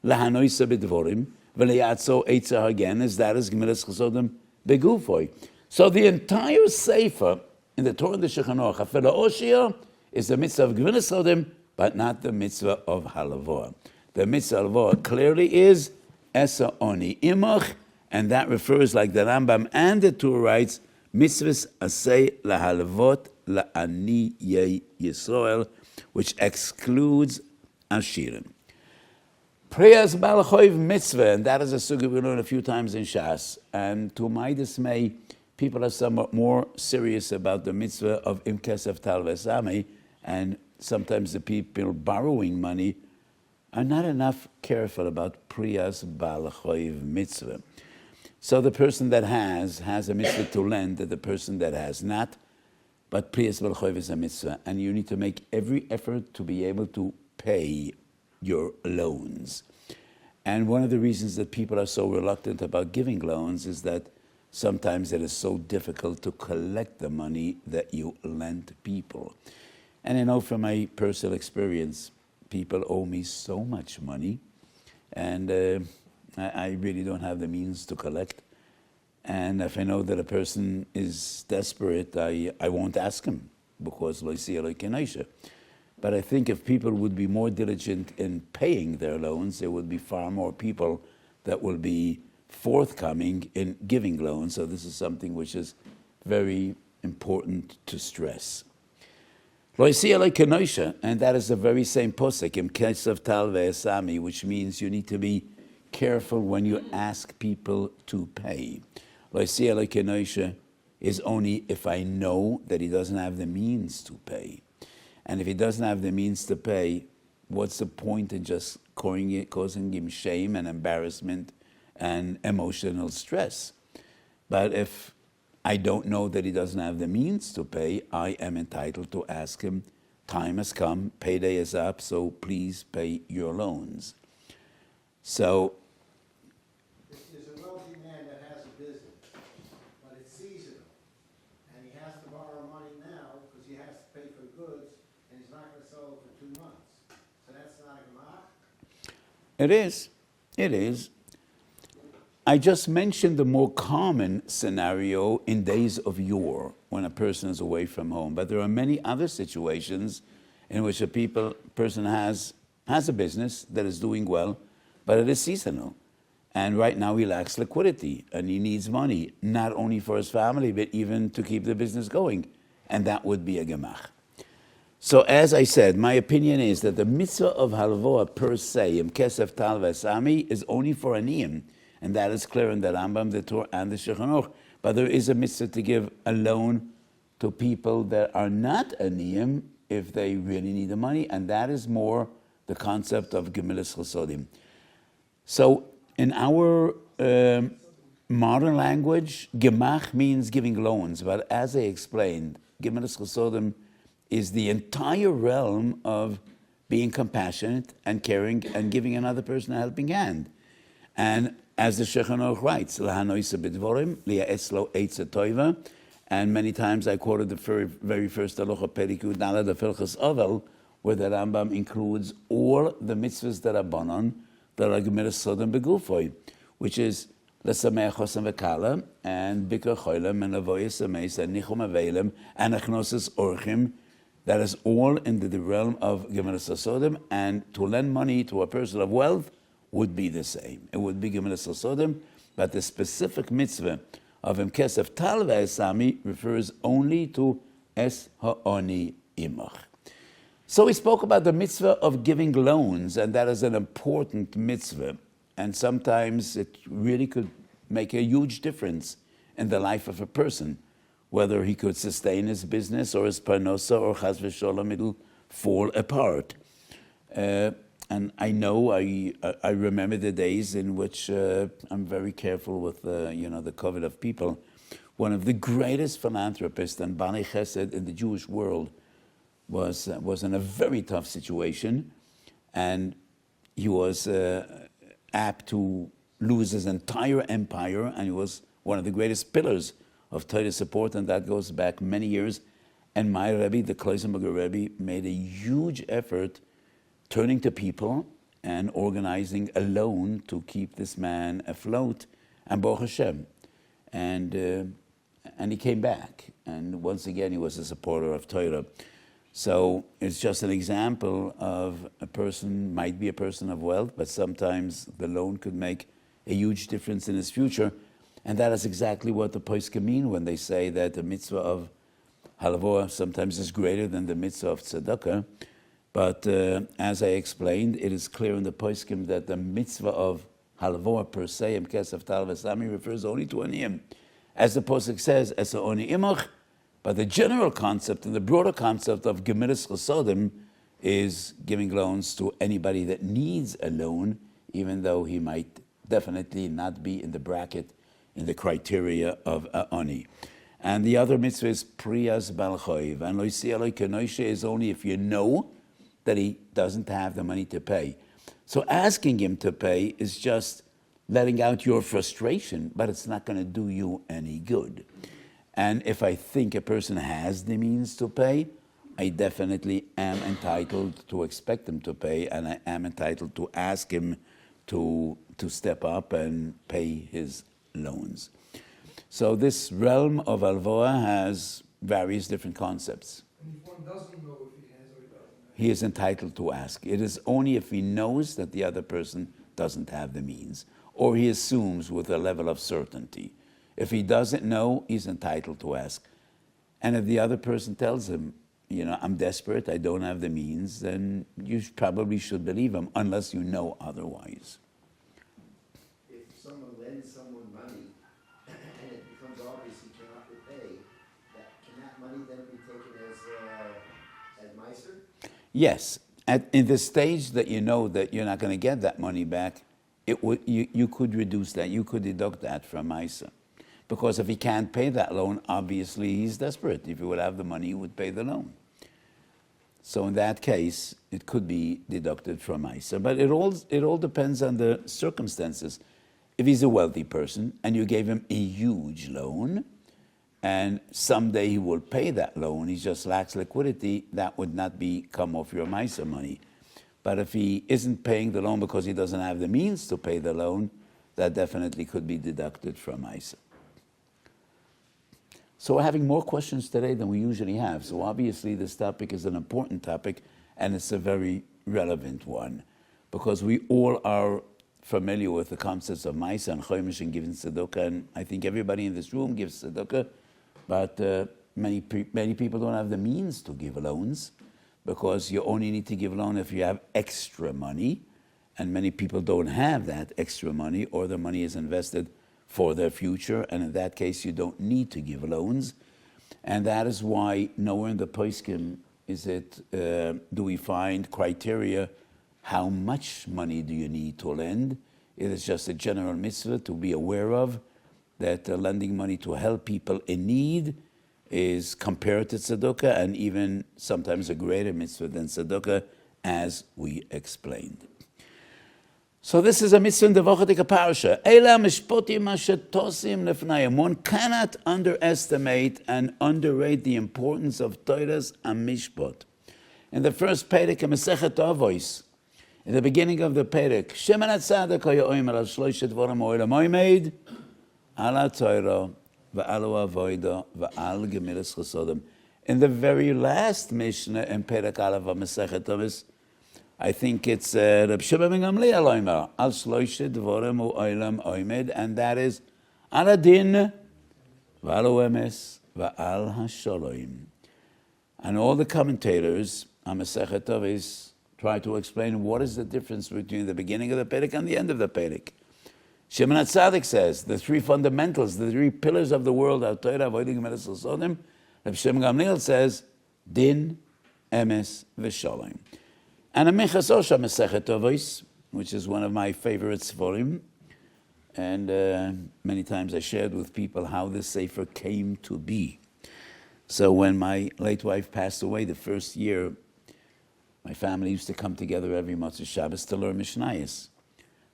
A: Lahanoisa b'dvorim, v'leyatzo eitzah again, is that is gemilus chasodim b'gufoi. So the entire sefer in the Torah and the Shulchan Aruch, afela osher, is the mitzvah of Gemilas Chodim, but not the mitzvah of Halva'ah. The mitzvah of Halva'ah clearly is Esa Oni Imach, and that refers, like the Rambam and the Tur writes, mitzvahs asay lahalvot la'aniyei Yisrael, which excludes Ashirim. Prayers Balachoiv mitzvah, and that is a sugya we learned a few times in Shas, and to my dismay, people are somewhat more serious about the mitzvah of Im Kesef Tal V'Samei, and sometimes the people borrowing money are not enough careful about Priyas Balachoiv mitzvah. So the person that has a mitzvah to lend to the person that has not, but Priyas Balachoiv is a mitzvah, and you need to make every effort to be able to pay your loans. And one of the reasons that people are so reluctant about giving loans is that sometimes it is so difficult to collect the money that you lend people. And I know from my personal experience, people owe me so much money, and I really don't have the means to collect. And if I know that a person is desperate, I won't ask him, because lo yisiyah lo kenosha. But I think if people would be more diligent in paying their loans, there would be far more people that will be forthcoming in giving loans. So this is something which is very important to stress. Lo yisiyah lo kenosha, and that is the very same posek, im kesav tal ve'esami, which means you need to be careful when you ask people to pay. Lo yisiyah lo kenosha is only if I know that he doesn't have the means to pay. And if he doesn't have the means to pay, what's the point in just causing him shame and embarrassment and emotional stress? But if I don't know that he doesn't have the means to pay, I am entitled to ask him, time has come, payday is up, so please pay your loans. So,
C: there's a wealthy man that has a business, but it's seasonal, and he has to borrow money now because he has to pay for goods, and he's not going to sell it for 2 months. So that's not a gemach?
A: it is. It is. I just mentioned the more common scenario in days of yore when a person is away from home, but there are many other situations in which a person has a business that is doing well, but it is seasonal. And right now he lacks liquidity and he needs money, not only for his family, but even to keep the business going. And that would be a gemach. So as I said, my opinion is that the mitzvah of halva'ah per se, im kesef tal v'esami, is only for aniyim. And that is clear in the Rambam, the Torah, and the Shulchan. But there is a mitzvah to give a loan to people that are not aniyim if they really need the money, and that is more the concept of gemilas chasodim. So in our modern language, gemach means giving loans, but as I explained, gemilas chasodim is the entire realm of being compassionate and caring and giving another person a helping hand. And as the Shulchan Aruch writes, "Lahanoisa b'dvorim, liya'etz lo eitza toiva," and many times I quoted the very first halacha Perikut Daled of Hilchos Ovel, where the Rambam includes all the mitzvahs that are banon, that are gemilas sodom begufoi, which is l'sameach chosam v'kala, and bikar choylem, and avoyas ameis, and nichum avelim, and achnosis orchim. That is all in the realm of gemilas sodom, and to lend money to a person of wealth would be the same. It would be gemilas sodom, but the specific mitzvah of im kesef tal ve'esami refers only to es ha'oni imach. So we spoke about the mitzvah of giving loans, and that is an important mitzvah. And sometimes it really could make a huge difference in the life of a person, whether he could sustain his business or his parnosa, or chas v'sholom it'll fall apart. And I know, I remember the days in which I'm very careful with the covet of people. One of the greatest philanthropists and Bani Chesed in the Jewish world was in a very tough situation, and he was apt to lose his entire empire, and he was one of the greatest pillars of Torah support, and that goes back many years. And my Rebbe, the Kloisenberger Rebbe, made a huge effort turning to people and organizing a loan to keep this man afloat, and Baruch Hashem. And he came back, and once again he was a supporter of Torah. So it's just an example of a person, might be a person of wealth, but sometimes the loan could make a huge difference in his future. And that is exactly what the poskim mean when they say that the mitzvah of halva'ah sometimes is greater than the mitzvah of tzedakah. But as I explained, it is clear in the poskim that the mitzvah of halva'ah per se, im kesef tal v'esami, refers only to aniyim. As the posuk says, es ha'oni imach, but the general concept and the broader concept of gemilas chasodim is giving loans to anybody that needs a loan, even though he might definitely not be in the bracket, in the criteria of ani. And the other mitzvah is priyas bal choiv. And lo yisiyah lo kenosha is only if you know that he doesn't have the money to pay. So asking him to pay is just letting out your frustration, but it's not going to do you any good. And if I think a person has the means to pay, I definitely am entitled to expect him to pay, and I am entitled to ask him to step up and pay his loans. So this realm of halva'ah has various different concepts.
B: And if one doesn't know if he has or he doesn't have.
A: He is entitled to ask. It is only if he knows that the other person doesn't have the means, or he assumes with a level of certainty. If he doesn't know, he's entitled to ask. And if the other person tells him, I'm desperate, I don't have the means, then you probably should believe him, unless you know otherwise.
C: If someone lends someone money and it becomes obvious he cannot repay, can that money then be taken as miser?
A: Yes. In the stage that you know that you're not going to get that money back, you could reduce that. You could deduct that from miser. Because if he can't pay that loan, obviously he's desperate. If he would have the money, he would pay the loan. So in that case, it could be deducted from miser. But it all depends on the circumstances. If he's a wealthy person and you gave him a huge loan, and someday he will pay that loan, he just lacks liquidity, that would not come off your miser money. But if he isn't paying the loan because he doesn't have the means to pay the loan, that definitely could be deducted from miser. So we're having more questions today than we usually have. So obviously this topic is an important topic, and it's a very relevant one, because we all are familiar with the concepts of miser and chomish and giving tzedakah, and I think everybody in this room gives tzedakah, but many people don't have the means to give loans, because you only need to give a loan if you have extra money, and many people don't have that extra money, or the money is invested for their future, and in that case you don't need to give loans. And that is why nowhere in the poskim do we find criteria how much money do you need to lend. It is just a general mitzvah to be aware of, that lending money to help people in need is compared to tzedakah, and even sometimes a greater mitzvah than tzedakah, as we explained. So this is a mitzvah in the Vochatika parasha. Eila Mishpatim asher tosim lefnayim. One cannot underestimate and underrate the importance of Torah's and Mishpat. In the first perek, Masechet Weiss, in the beginning of the perek, Shimon HaTzadik hayomer al shloishet dvarim olam oimed, ala Torah, va'alu avoda, va'al gemilas chasodim. In the very last Mishnah in perek Aleph of Masechet Weiss, I think it's Reb Shimon ben Gamliel oimer al shloishet dvarim olam oimed, and that is al adin, va'alu emes, va'al hashalom. And all the commentators on Masechet Weiss try to explain what is the difference between the beginning of the perek and the end of the perek. Shimon HaTzadik says the three fundamentals, the three pillars of the world are Torah, avoiding gemilas chasodim. Reb Shimon Gamliel says din, emes, v'shalom. And a Minchas Osha Masechet Weiss, which is one of my favorite seforim, and many times I shared with people how this sefer came to be. So when my late wife passed away, the first year, my family used to come together every Motzei Shabbos to learn Mishnayos.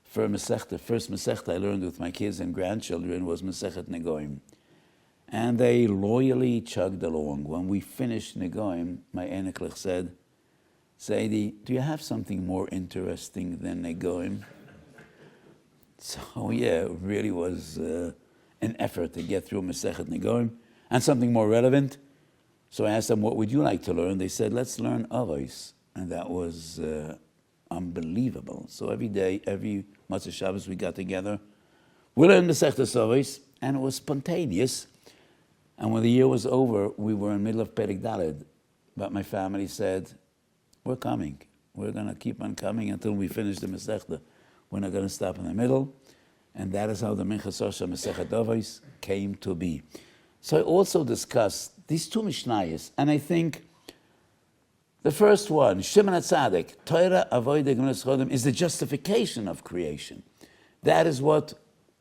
A: First Masechta I learned with my kids and grandchildren was Masechet Negoim. And they loyally chugged along. When we finished Negoim, my Eneklich said, Seidi, do you have something more interesting than Negoim? So yeah, it really was an effort to get through Masechet Negoim. And something more relevant. So I asked them, what would you like to learn? They said, let's learn Avos. And that was unbelievable. So every day, every Motzei Shabbos we got together. We learned Masechtas Avos, and it was spontaneous. And when the year was over, we were in the middle of Perek Daled. But my family said, we're coming. We're going to keep on coming until we finish the Masechta. We're not going to stop in the middle. And that is how the Minchas Osha Masechet Avos came to be. So I also discussed these two Mishnayos, and I think the first one, Shimon HaTzadik, Torah avoid gemilas chasodim, is the justification of creation. That is what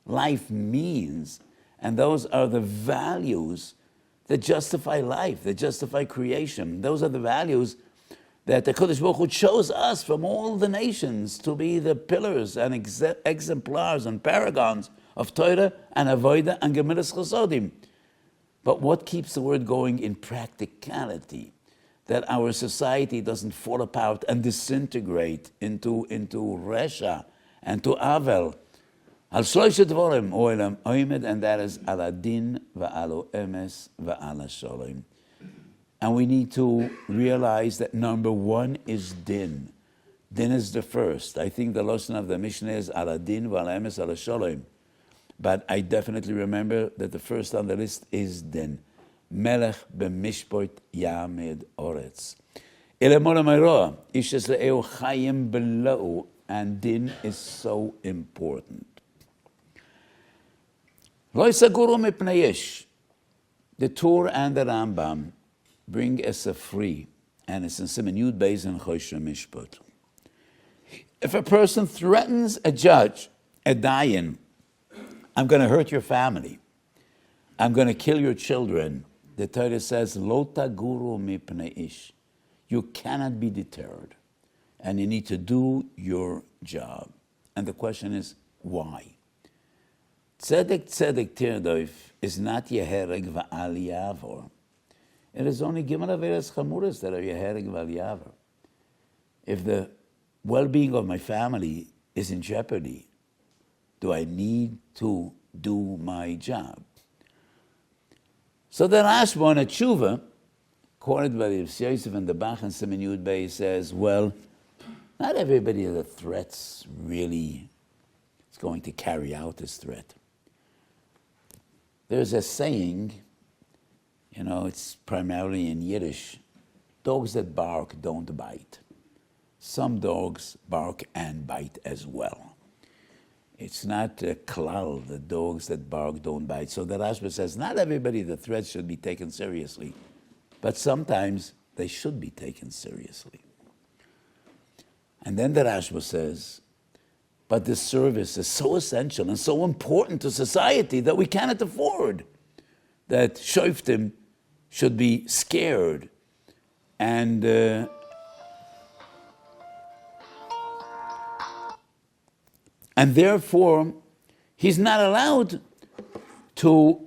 A: life means, and those are the values that justify life, that justify creation. Those are the values that the Kodesh Baruch Hu chose us from all the nations to be the pillars and exemplars and paragons of Torah and avoida and gemilas chasodim. But what keeps the word going in practicality? That our society doesn't fall apart and disintegrate into Resha and to Avel. Al shloishet dvarim olam oimed, and that is al adin va'al emes va'al hashalom. And we need to realize that number one is din. Din is the first. I think the lesson of the Mishnah is ala din v'ala emes ala shalom. But I definitely remember that the first on the list is din. Melech b'mishpot yamed oretz. Elemol ha'mayroah, ish es le'eu chayim below, and din is so important. Lo yisaguru mipnei yesh. The Torah and the Rambam bring us a free, and it's in Siman Yud Beis and Choshen Mishpat. If a person threatens a judge, a dayan, I'm going to hurt your family, I'm going to kill your children, the Torah says, Lo taguru mipnei ish. You cannot be deterred, and you need to do your job. And the question is, why? Tzedek tzedek tirdoif is not yehereg va'al yavor. It is only given averes chamuras that are yehereg va'al yavor. If the well-being of my family is in jeopardy, do I need to do my job? So the Rashba on a tshuva, quoted by the Yosef and the Bach and Siman Yud Beis, says, well, not everybody that threats really is going to carry out this threat. There's a saying, it's primarily in Yiddish, dogs that bark don't bite. Some dogs bark and bite as well. It's not a klal, the dogs that bark don't bite. So the Rashba says, not everybody that threats should be taken seriously, but sometimes they should be taken seriously. And then the Rashba says, but this service is so essential and so important to society that we cannot afford that shoftim should be scared and therefore he's not allowed to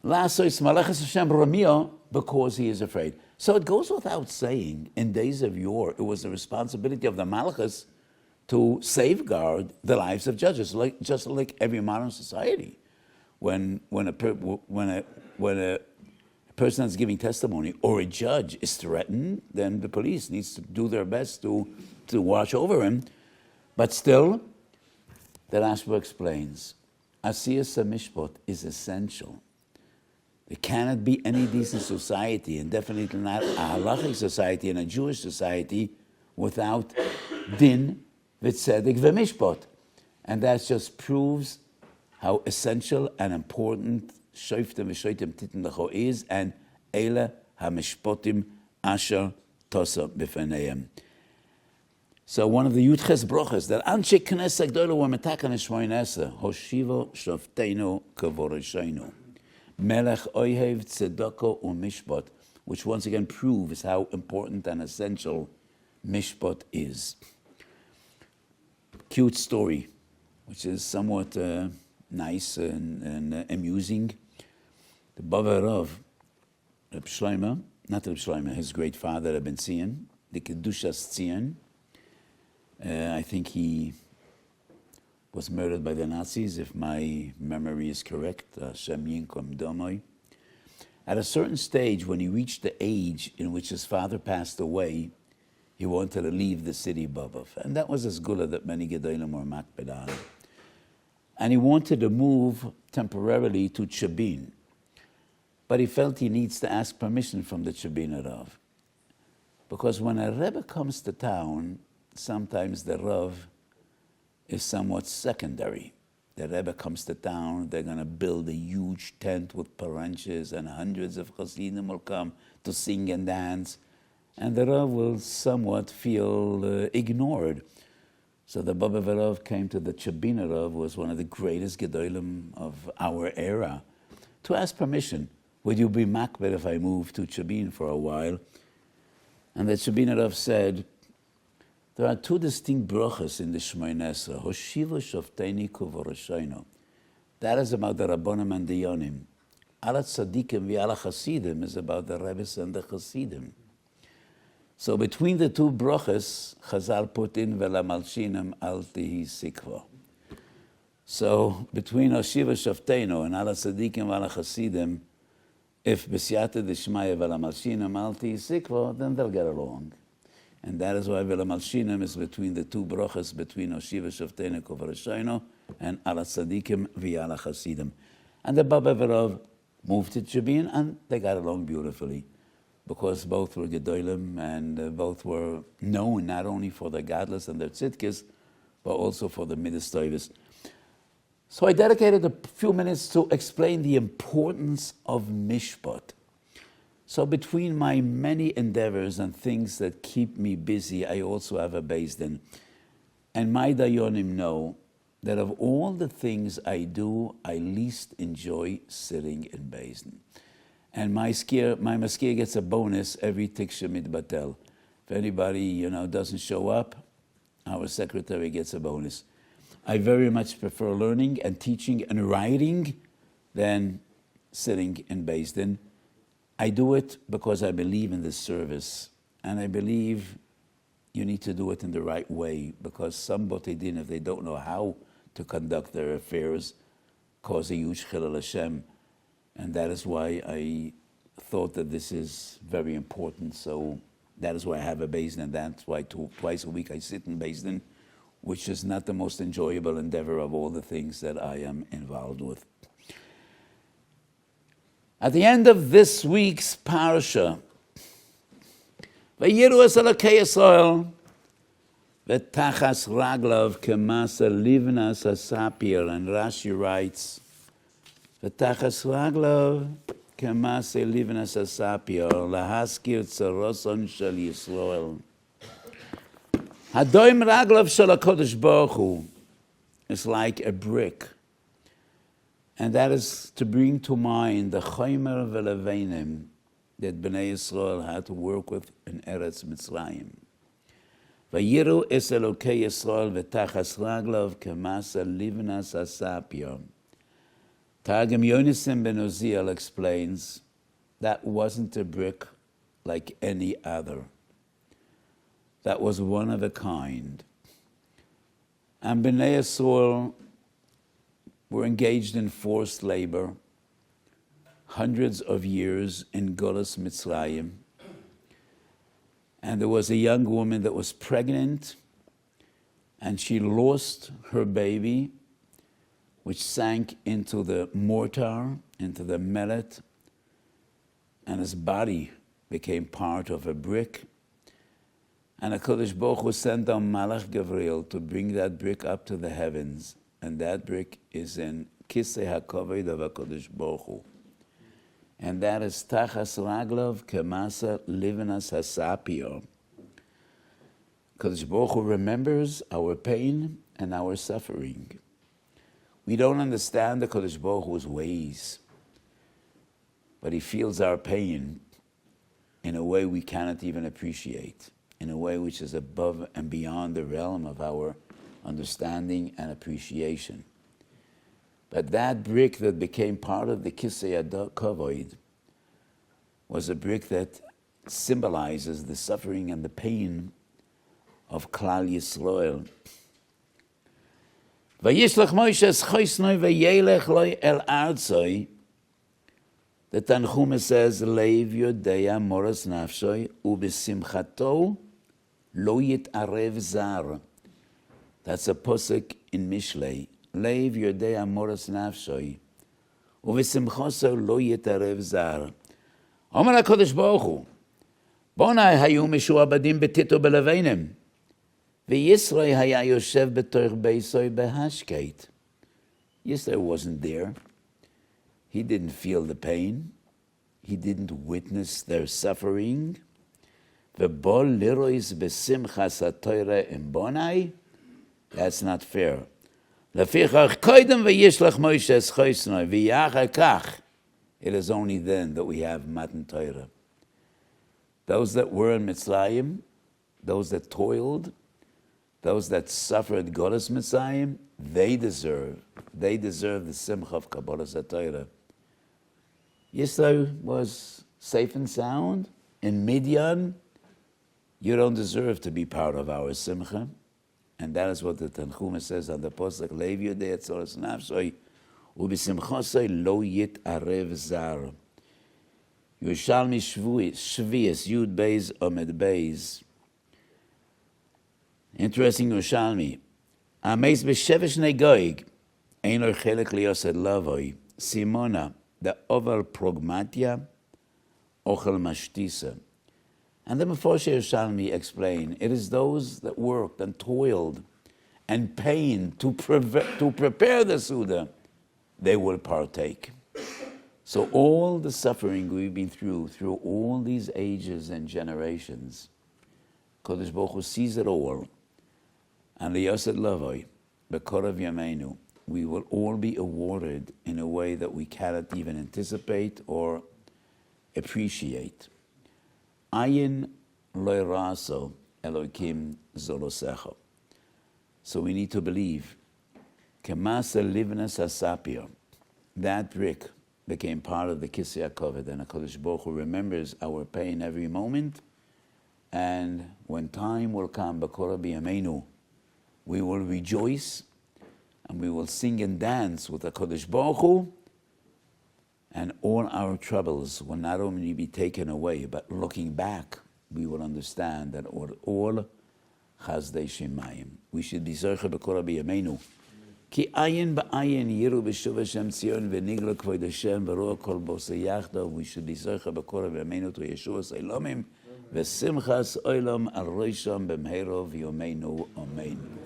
A: lasos malachas Hashem ramiyah because he is afraid. So it goes without saying, in days of yore, it was the responsibility of the malachas to safeguard the lives of judges, just like every modern society. When a person is giving testimony or a judge is threatened, then the police needs to do their best to watch over him. But still, the Rashba explains, Asiyas HaMishpat is essential. There cannot be any decent society, and definitely not a halachic society and a Jewish society, without din, v'tzedek, v'mishpat. And that just proves how essential and important shoftim v'shoitim titin lecho is, and eile ha-mishpatim asher tosa b'faneihem. So one of the Yudches brochas that Anshe Knesset Gdola were metakan Shmoinesa, Hoshivo Shofteinu Kavorosheinu, Melech Oihev Tzedako u'Mishpat, which once again proves how important and essential Mishpat is. Cute story, which is somewhat nice and amusing. The Bava Rav, Reb Shlomo, not Reb Shlomo, his great father, Reb Tzion, the Kedushas Tzion. I think he was murdered by the Nazis, if my memory is correct. Hashem Yinkom Domoy. At a certain stage, when he reached the age in which his father passed away, he wanted to leave the city Bobov. And that was a sgula that many Gedolim were makpid on. And he wanted to move temporarily to Chabin. But he felt he needs to ask permission from the Chabin Rav. Because when a Rebbe comes to town, sometimes the Rav is somewhat secondary. The Rebbe comes to town, they're going to build a huge tent with paranches, and hundreds of Hasidim will come to sing and dance, and the Rav will somewhat feel ignored. So the Baba Rav came to the Chabina Rav, who was one of the greatest Gedolim of our era, to ask permission. Would you be makbid if I move to Chabin for a while? And the Chabina Rav said, there are two distinct brachas in the Shmoyne Esrei. Hoshiva Shofteini Kuvorosheinu. That is about the Rabbonim and the Yonim. Alat Tzadikim v'Ala Chasidim is about the Rebbes and the Chasidim. So between the two brachas, Chazal put in V'la Malshinim al Tihi Sikva. So between Hoshiva Shofteinu and Alat Tzadikim v'Ala Chasidim, if b'siyata d'shmaya v'lamalshinam alti sikvo, then they'll get along. And that is why v'lamalshinam is between the two brachas, between Oshiva Shoftenu Kovarashayno and Ala Tzadikim v'Ala Chasidim. And the Baba Verov moved to Jabin, and they got along beautifully, because both were Gedolim, and both were known not only for their gadlus and their tzidkis, but also for the midas toivus. So I dedicated a few minutes to explain the importance of mishpat. So between my many endeavors and things that keep me busy, I also have a beis din. And my dayonim know that of all the things I do, I least enjoy sitting in beis din. And my maskir gets a bonus every tiksha mitbatel. If anybody doesn't show up, our secretary gets a bonus. I very much prefer learning and teaching and writing than sitting in beis din. I do it because I believe in this service, and I believe you need to do it in the right way, because some botei din, if they don't know how to conduct their affairs, cause a huge chilul Hashem, and that is why I thought that this is very important. So that is why I have a beis din, and that's why twice a week I sit in beis din, which is not the most enjoyable endeavor of all the things that I am involved with. At the end of this week's parasha, Vayiru es Elokei Yisrael, v'tachas raglav kemasa livnas asapir, and Rashi writes, v'tachas raglav kemasa livnas asapir, lahaskir tzaroson shel Yisrael. Hadoim raglav shel HaKadosh Baruch Hu is like a brick, and that is to bring to mind the chomer v'leveinim that Bnei Yisrael had to work with in Eretz Mitzrayim. Vayiru es Elokei Yisrael v'tachas raglav kemasa livnas asapir. Targum Yonasan ben Uziel explains that wasn't a brick like any other. That was one of a kind. And Bnei Yisrael were engaged in forced labor, hundreds of years in Golus Mitzrayim. And there was a young woman that was pregnant, and she lost her baby, which sank into the mortar, into the mellet, and his body became part of a brick. And HaKadosh Baruch Hu sent down Malach Gabriel to bring that brick up to the heavens. And that brick is in Kisei HaKavod of HaKadosh Baruch Hu. And that is Tachas Raglav Kemasa Livnas Hasapio. HaKadosh Baruch Hu remembers our pain and our suffering. We don't understand the HaKadosh Baruch Hu's ways, but He feels our pain in a way we cannot even appreciate, in a way which is above and beyond the realm of our understanding and appreciation. But that brick that became part of the Kisei HaKavod was a brick that symbolizes the suffering and the pain of Klal Yisrael. Vayishlach Moshe es choisnoi vayelech loi el artzoi. The Tanchuma says, Leiv yodea moras nafshoi ubesimchato lo yitarev zar. That's a posuk in Mishlei. Leiv yodea moras nafshoi ubesimchato lo yitarev zar. Omer HaKadosh Baruch Hu, Bonai hayu mishuabadim betito belevenim. V'Yisroi haya yoshev b'torch beisoi behashkeit. Yisroi wasn't there. He didn't feel the pain. He didn't witness their suffering. V'bol lirois b'simchas ha'toyre im bonai. That's not fair. Lefichach koidem v'yishlach Moshe es choisnoi v'yachar kach. It is only then that we have Matan Torah. Those that were in Mitzrayim, those that toiled, those that suffered Golus Mitzrayim, they deserve the simcha of Kabbalas HaTorah. Yisrael was safe and sound. In Midian, you don't deserve to be part of our simcha. And that is what the Tanchuma says on the Posuk, Leiv yodei etzoros nafshoi, u'b'simchosoi lo yitarev zar. Yerushalmi Shvius, Yud Beis, Omed Beis. Interesting Yerushalmi. Ameis b'shevesh negoig, ein lo chelek liyosed lavoi, Simona, the oval progmatia, ochel mashtisa. And the Mephosh Yerushalmi explain, it is those that worked and toiled and pained to prepare the Suda, they will partake. So all the suffering we've been through all these ages and generations, Kodesh Baruch Hu sees it all, and the Yosed Lavoi, Bekorav Yameinu, we will all be awarded in a way that we cannot even anticipate or appreciate. Ayin lo raso Elokim zolosecha. So we need to believe. Kemasa livnas asapir. That brick became part of the Kisei HaKoved, and HaKadosh Baruch Hu remembers our pain every moment. And when time will come, B'kol B'yameinu, we will rejoice and we will sing and dance with HaKadosh Baruch Hu, and all our troubles will not only be taken away, but looking back, we will understand that all Chazdei Shemayim. We should be Zorcha B'kol B'yameinu. Ki ayin ba'ayin yiru b'shuv Hashem Tzion v'nigla kvod Hashem v'roa kol bosei yachdav. We should be Zorcha B'kol B'yameinu to Yeshua's Eilomim v'simchas oilam al roisham b'mheiro v'yomeinu. Amen.